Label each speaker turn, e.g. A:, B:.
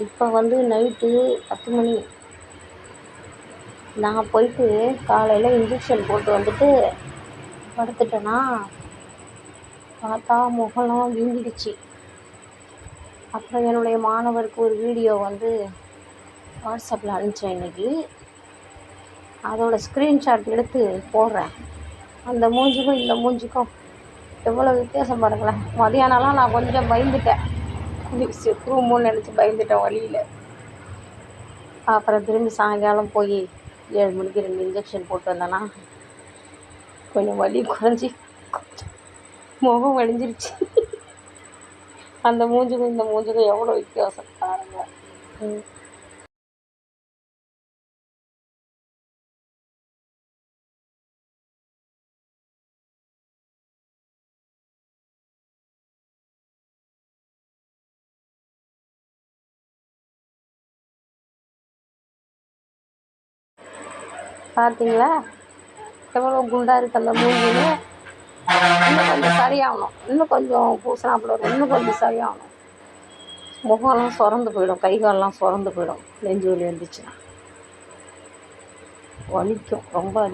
A: இப்போ வந்து நைட்டு 10 மணி. நான் போயிட்டு காலையில் இன்ஜெக்ஷன் போட்டு வந்துட்டு படுத்துட்டேன்னா, பார்த்தா முகம்லாம் வீங்கிடுச்சு. அப்புறம் என்னுடைய மாணவருக்கு ஒரு வீடியோ வந்து வாட்ஸ்அப்பில் அனுப்பிச்சேன் இன்றைக்கி. அதோட ஸ்க்ரீன்ஷாட் எடுத்து போடுறேன். அந்த மூஞ்சிக்கும் இந்த மூஞ்சிக்கும் எவ்வளோ வித்தியாசம் பாருங்களேன். மதியானம்லாம் நான் கொஞ்சம் பயந்துட்டேன், செத்துருவோமோன்னு நினச்சி பயந்துட்டேன் வழியில். அப்புறம் திரும்பி சாயங்காலம் போய் 7 மணிக்கு 2 இன்ஜெக்ஷன் போட்டு வந்தேன்னா கொஞ்சம் வலி குறைஞ்சி கொஞ்சம் முகம் வலிஞ்சிருச்சு. அந்த மூஞ்சுக்கும் இந்த மூஞ்சுக்கும் எவ்வளோ வித்தியாசம் பாருங்க. பார்த்தீங்களா எவ்வளோ குண்டாக இருக்குது அந்த மூஞ்சின்னு. இன்னும் கொஞ்சம் சரியாகணும், இன்னும் கொஞ்சம் பூசினாப்புல வரும், இன்னும் கொஞ்சம் சரியாகணும். முகம்லாம் சுரந்து போயிடும், கை காலெலாம் சுரந்து போயிடும். நெஞ்சு வலி வந்துச்சுன்னா வலிக்கும் ரொம்ப அதிகம்.